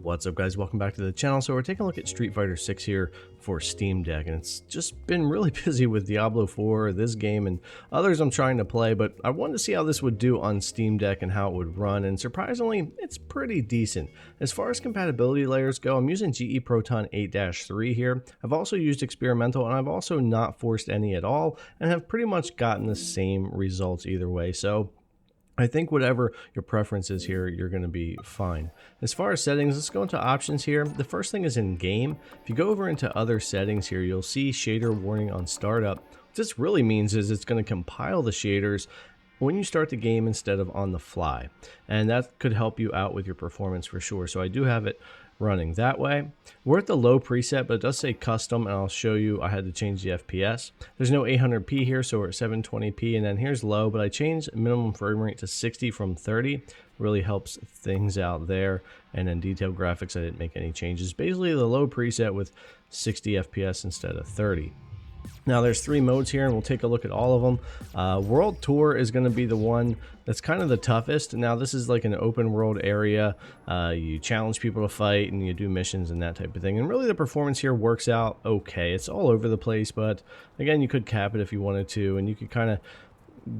What's up, guys? Welcome back to the channel. So we're taking a look at Street Fighter 6 here for Steam Deck, and it's just been really busy with Diablo 4, this game, and others I'm trying to play, but I wanted to see how this would do on Steam Deck and how it would run, and surprisingly, it's pretty decent. As far as compatibility layers go, I'm using GE Proton 8-3 here. I've also used experimental, and I've also not forced any at all, and have pretty much gotten the same results either way. So I think whatever your preference is here, you're going to be fine. As far as settings, let's go into options here. The first thing is in game. If you go over into other settings here, you'll see shader warning on startup. What this really means is it's going to compile the shaders when you start the game instead of on the fly. And that could help you out with your performance for sure. So I do have it running that way. We're at the low preset, but it does say custom, and I'll show you I had to change the FPS. There's no 800p here, so we're at 720p, and then here's low, but I changed minimum frame rate to 60 from 30. Really helps things out there. And then detailed graphics, I didn't make any changes. Basically the low preset with 60 FPS instead of 30. Now there's 3 modes here, and we'll take a look at all of them. World Tour is going to be the one that's kind of the toughest. Now this is like an open world area. You challenge people to fight and you do missions and that type of thing. And really the performance here works out okay. It's all over the place, but again, you could cap it if you wanted to, and you could kind of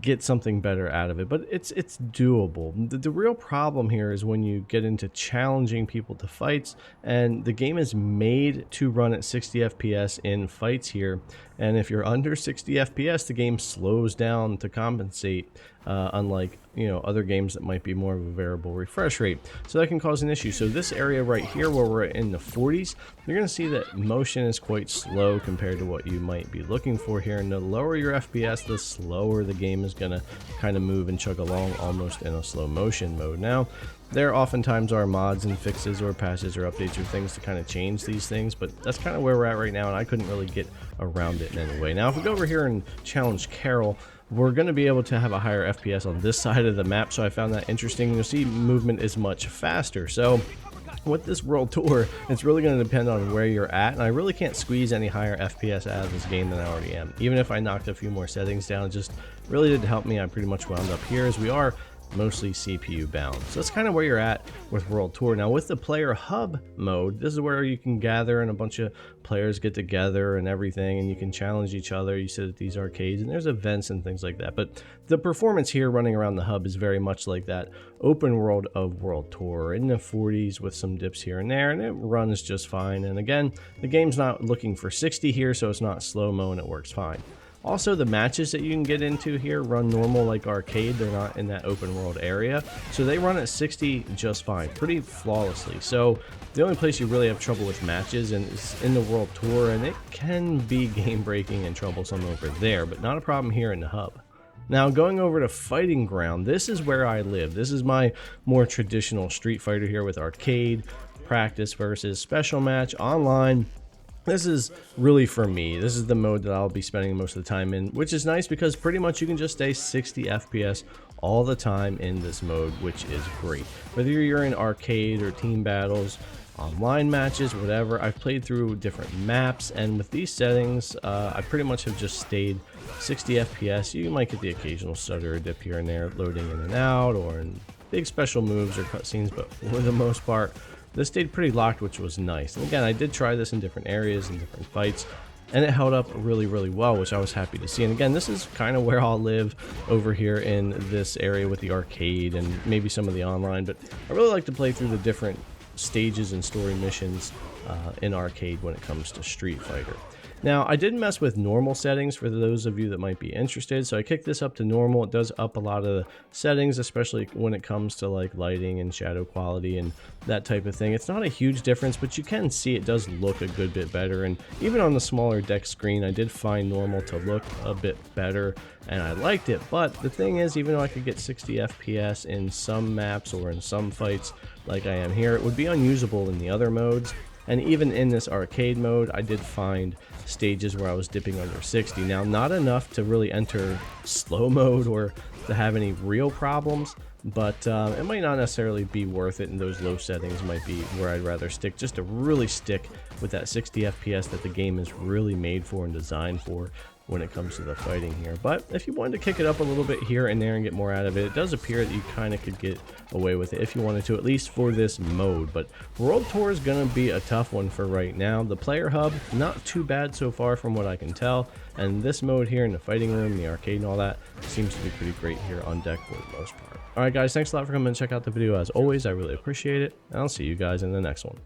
get something better out of it, but it's doable. The real problem here is when you get into challenging people to fights, and the game is made to run at 60 FPS in fights here, and if you're under 60 FPS, the game slows down to compensate, unlike other games that might be more of a variable refresh rate. So that can cause an issue. So this area right here where we're in the 40s, you're going to see that motion is quite slow compared to what you might be looking for here. And the lower your FPS, the slower the game is going to kind of move and chug along almost in a slow motion mode. Now, there oftentimes are mods and fixes or patches or updates or things to kind of change these things, but that's kind of where we're at right now, and I couldn't really get around it in any way. Now, if we go over here and challenge Carol, we're going to be able to have a higher FPS on this side of the map, so I found that interesting. You'll see movement is much faster. So with this World Tour, it's really going to depend on where you're at, and I really can't squeeze any higher FPS out of this game than I already am. Even if I knocked a few more settings down, it just really didn't help me. I pretty much wound up here, as we are mostly CPU bound. So that's kind of where you're at with World Tour. Now with the player hub mode, this is where you can gather and a bunch of players get together and everything, and you can challenge each other. You sit at these arcades and there's events and things like that, but the performance here running around the hub is very much like that open world of World Tour, in the 40s with some dips here and there, and it runs just fine. And again, the game's not looking for 60 here, so it's not slow-mo and it works fine. Also, the matches that you can get into here run normal like arcade. They're not in that open world area, so they run at 60 just fine, pretty flawlessly. So the only place you really have trouble with matches is in the World Tour, and it can be game breaking and troublesome over there, but not a problem here in the hub. Now going over to Fighting Ground, this is where I live. This is my more traditional Street Fighter here with arcade, practice versus special match, online. This is really for me. This is the mode that I'll be spending most of the time in, which is nice because pretty much you can just stay 60 FPS all the time in this mode, which is great. Whether you're in arcade or team battles, online matches, whatever, I've played through different maps, and with these settings, I pretty much have just stayed 60 FPS. You might get the occasional stutter or dip here and there, loading in and out, or in big special moves or cutscenes, but for the most part, this stayed pretty locked, which was nice. And again, I did try this in different areas and different fights, and it held up really, really well, which I was happy to see. And again, this is kind of where I'll live over here in this area with the arcade and maybe some of the online, but I really like to play through the different stages and story missions in arcade when it comes to Street Fighter. Now, I did mess with normal settings for those of you that might be interested, so I kicked this up to normal. It does up a lot of the settings, especially when it comes to like lighting and shadow quality and that type of thing. It's not a huge difference, but you can see it does look a good bit better, and even on the smaller deck screen, I did find normal to look a bit better, and I liked it. But the thing is, even though I could get 60 FPS in some maps or in some fights like I am here, it would be unusable in the other modes. And even in this arcade mode, I did find stages where I was dipping under 60. Now, not enough to really enter slow mode or to have any real problems, but it might not necessarily be worth it, and those low settings might be where I'd rather stick, just to really stick with that 60 FPS that the game is really made for and designed for. when it comes to the fighting here. But if you wanted to kick it up a little bit here and there and get more out of it, it does appear that you kind of could get away with it if you wanted to, at least for this mode. But World Tour is going to be a tough one for right now. The player hub, not too bad so far from what I can tell, and this mode here in the fighting room, the arcade and all that, seems to be pretty great here on deck for the most part. Alright guys, thanks a lot for coming and check out the video as always. I really appreciate it, and I'll see you guys in the next one.